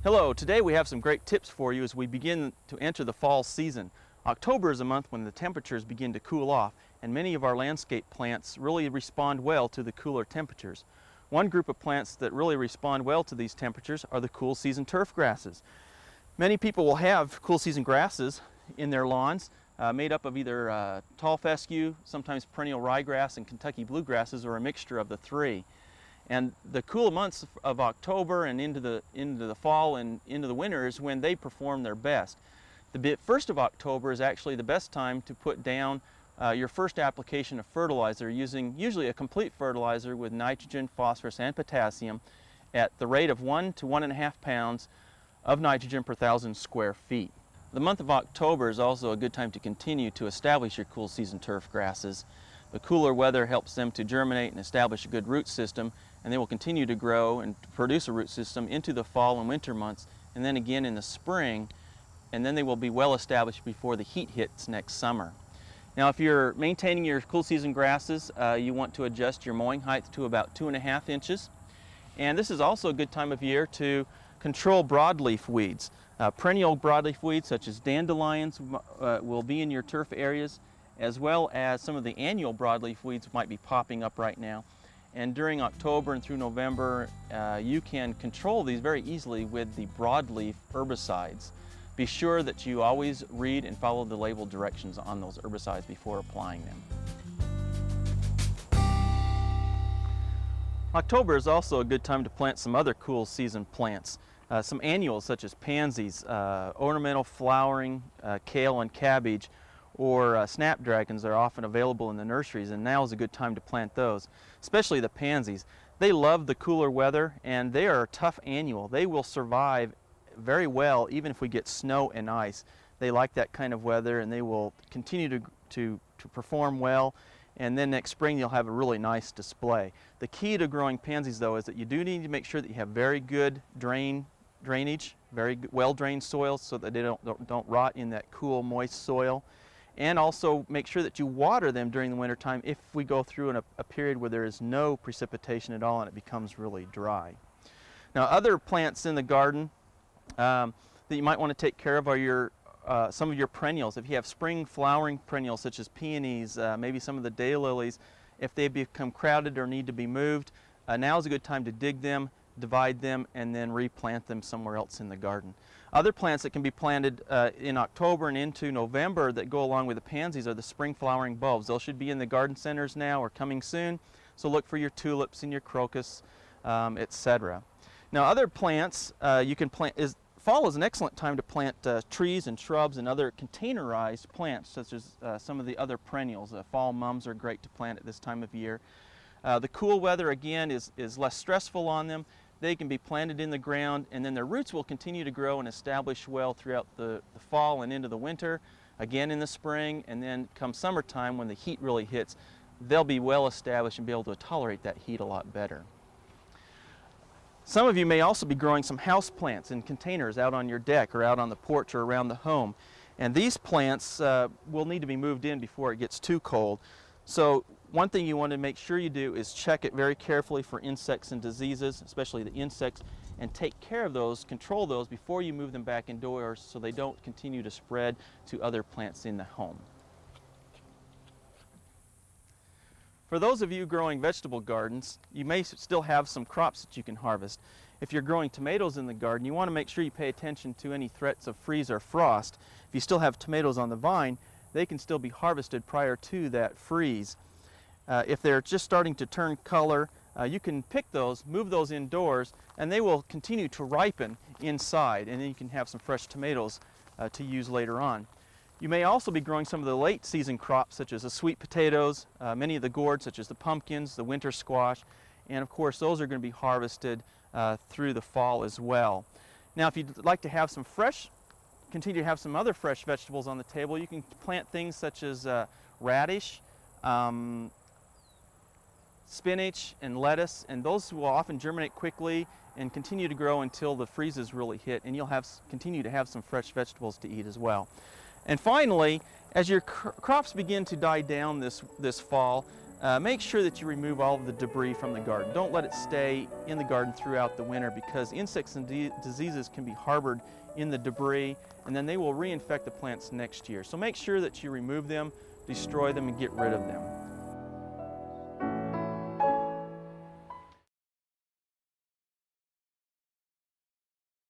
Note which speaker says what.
Speaker 1: Hello, today we have some great tips for you as we begin to enter the fall season. October is a month when the temperatures begin to cool off, and many of our landscape plants really respond well to the cooler temperatures. One group of plants that really respond well to these temperatures are the cool season turf grasses. Many people will have cool season grasses in their lawns made up of either tall fescue, sometimes perennial ryegrass, and Kentucky bluegrasses, or a mixture of the three. And the cool months of October and into the fall and into the winter is when they perform their best. The 1st of October is actually the best time to put down your first application of fertilizer, using usually a complete fertilizer with nitrogen, phosphorus, and potassium at the rate of 1 to 1.5 pounds of nitrogen per 1,000 square feet. The month of October is also a good time to continue to establish your cool season turf grasses. The cooler weather helps them to germinate and establish a good root system, and they will continue to grow and produce a root system into the fall and winter months, and then again in the spring, and then they will be well established before the heat hits next summer. Now, if you're maintaining your cool season grasses, you want to adjust your mowing height to about 2.5 inches. And this is also a good time of year to control broadleaf weeds. Perennial broadleaf weeds such as dandelions will be in your turf areas, as well as some of the annual broadleaf weeds might be popping up right now. And during October and through November, you can control these very easily with the broadleaf herbicides. Be sure that you always read and follow the label directions on those herbicides before applying them. October is also a good time to plant some other cool season plants. Some annuals such as pansies, ornamental flowering, kale and cabbage, or snapdragons are often available in the nurseries, and now is a good time to plant those, especially the pansies. They love the cooler weather, and they are a tough annual. They will survive very well even if we get snow and ice. They like that kind of weather, and they will continue to perform well, and then next spring you'll have a really nice display. The key to growing pansies, though, is that you do need to make sure that you have very good drainage, very well-drained soil so that they don't rot in that cool, moist soil. And also make sure that you water them during the wintertime if we go through a period where there is no precipitation at all and it becomes really dry. Now, other plants in the garden that you might want to take care of are some of your perennials. If you have spring flowering perennials such as peonies, maybe some of the daylilies, if they become crowded or need to be moved, now is a good time to dig them, divide them, and then replant them somewhere else in the garden. Other plants that can be planted in October and into November that go along with the pansies are the spring flowering bulbs. Those should be in the garden centers now or coming soon, so look for your tulips and your crocus, etc. Now, other plants you can plant fall is an excellent time to plant trees and shrubs and other containerized plants, such as some of the other perennials. Fall mums are great to plant at this time of year. The cool weather, again, is less stressful on them. They can be planted in the ground, and then their roots will continue to grow and establish well throughout the fall and into the winter, again in the spring, and then come summertime when the heat really hits, they'll be well established and be able to tolerate that heat a lot better. Some of you may also be growing some house plants in containers out on your deck or out on the porch or around the home. And these plants will need to be moved in before it gets too cold. So one thing you want to make sure you do is check it very carefully for insects and diseases, especially the insects, and take care of those, control those before you move them back indoors so they don't continue to spread to other plants in the home. For those of you growing vegetable gardens, you may still have some crops that you can harvest. If you're growing tomatoes in the garden, you want to make sure you pay attention to any threats of freeze or frost. If you still have tomatoes on the vine, they can still be harvested prior to that freeze. If they're just starting to turn color, you can pick those, move those indoors, and they will continue to ripen inside, and then you can have some fresh tomatoes to use later on. You may also be growing some of the late season crops such as the sweet potatoes, many of the gourds such as the pumpkins, the winter squash, and of course those are going to be harvested through the fall as well. Now, if you'd like to have some continue to have some other fresh vegetables on the table, you can plant things such as radish, spinach, and lettuce, and those will often germinate quickly and continue to grow until the freezes really hit, and you'll continue to have some fresh vegetables to eat as well. And finally, as your crops begin to die down this fall, Make sure that you remove all of the debris from the garden. Don't let it stay in the garden throughout the winter, because insects and diseases can be harbored in the debris, and then they will reinfect the plants next year. So make sure that you remove them, destroy them, and get rid of them.